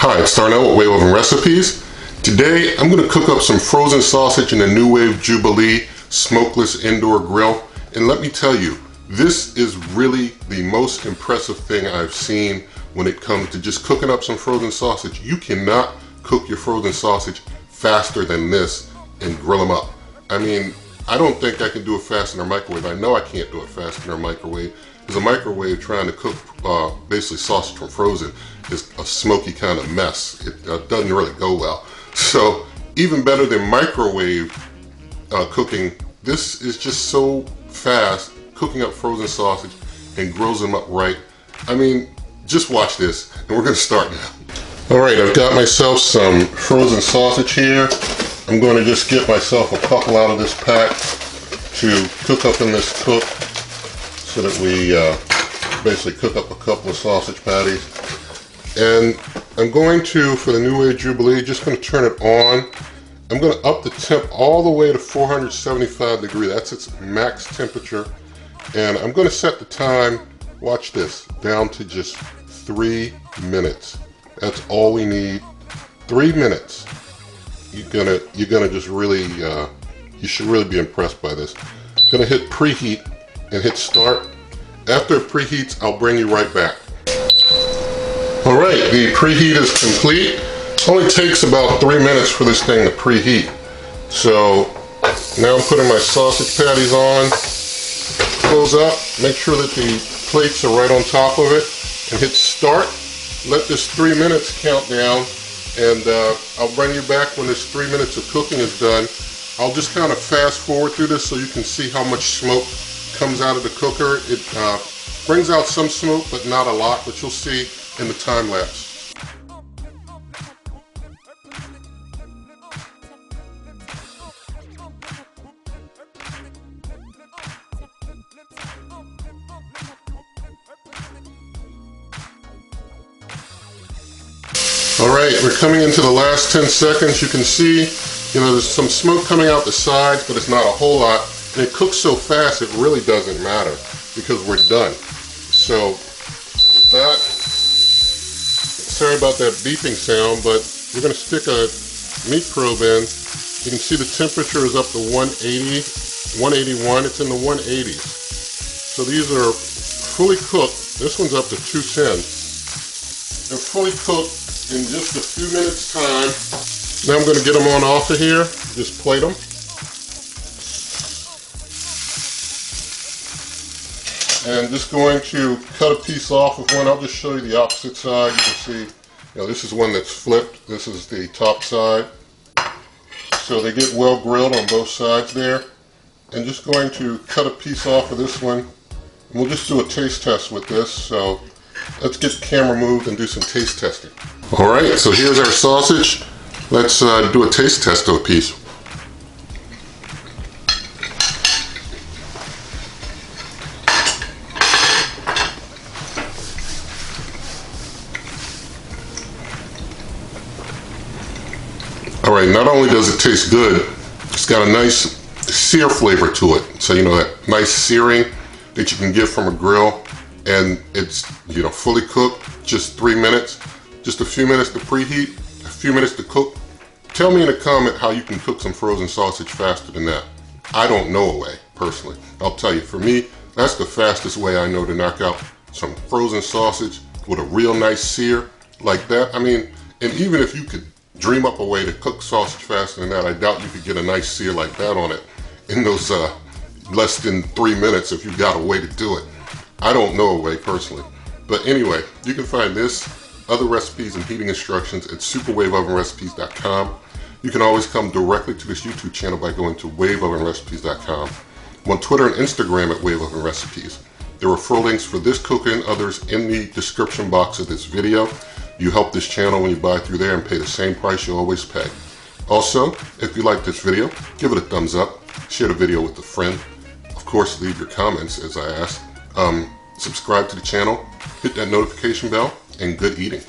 Hi, it's starting out with NuWave Oven Recipes. Today I'm going to cook up some frozen sausage in the NuWave Jubilee Smokeless Indoor Grill. And let me tell you, this is really the most impressive thing I've seen when it comes to just cooking up some frozen sausage. You cannot cook your frozen sausage faster than this and grill them up. I mean, I don't think I can do it fast in a microwave. I know I can't do it fast in a microwave. Because a microwave trying to cook basically sausage from frozen is a smoky kind of mess. It doesn't really go well. So even better than microwave cooking, this is just so fast, cooking up frozen sausage and grills them up right. I mean, just watch this and we're gonna start now. All right, I've got myself some frozen sausage here. I'm going to just get myself a couple out of this pack to cook up in this cook so that we basically cook up a couple of sausage patties. And I'm going to, for the NuWave Jubilee, just going to turn it on. I'm going to up the temp all the way to 475 degrees. That's its max temperature. And I'm going to set the time, watch this, down to just 3 minutes. That's all we need. 3 minutes. You're gonna just really, you should really be impressed by this. I'm gonna hit preheat and hit start. After it preheats, I'll bring you right back. All right, the preheat is complete. It only takes about 3 minutes for this thing to preheat. So now I'm putting my sausage patties on. Close up, make sure that the plates are right on top of it, and hit start. Let this 3 minutes count down, and I'll bring you back when this 3 minutes of cooking is done. I'll just kind of fast forward through this so you can see how much smoke comes out of the cooker. It brings out some smoke, but not a lot, but you'll see in the time lapse. All right, we're coming into the last 10 seconds. You can see, there's some smoke coming out the sides, but it's not a whole lot. And it cooks so fast, it really doesn't matter because we're done. So that, sorry about that beeping sound, but we're gonna stick a meat probe in. You can see the temperature is up to 180, 181, it's in the 180s. So these are fully cooked. This one's up to 210. They're fully cooked in just a few minutes time. Now I'm going to get them on off of here, just plate them. And I'm just going to cut a piece off of one. I'll just show you the opposite side. You can see, this is one that's flipped. This is the top side. So they get well grilled on both sides there. And just going to cut a piece off of this one. And we'll just do a taste test with this. So let's get the camera moved and do some taste testing. All right, so here's our sausage. Let's do a taste test of a piece. All right, not only does it taste good, it's got a nice sear flavor to it. So, that nice searing that you can get from a grill. And it's, fully cooked, just 3 minutes. Just a few minutes to preheat, a few minutes to cook. Tell me in a comment how you can cook some frozen sausage faster than that. I don't know a way, personally. I'll tell you, for me, that's the fastest way I know to knock out some frozen sausage with a real nice sear like that. I mean, and even if you could dream up a way to cook sausage faster than that, I doubt you could get a nice sear like that on it in those less than 3 minutes if you got a way to do it. I don't know a way personally. But anyway, you can find this, other recipes and heating instructions at superwaveovenrecipes.com. You can always come directly to this YouTube channel by going to waveovenrecipes.com. I'm on Twitter and Instagram at Wave Oven Recipes. There are referral links for this cooker and others in the description box of this video. You help this channel when you buy through there and pay the same price you always pay. Also, if you like this video, give it a thumbs up, share the video with a friend. Of course, leave your comments as I asked. Subscribe to the channel, hit that notification bell, and good eating.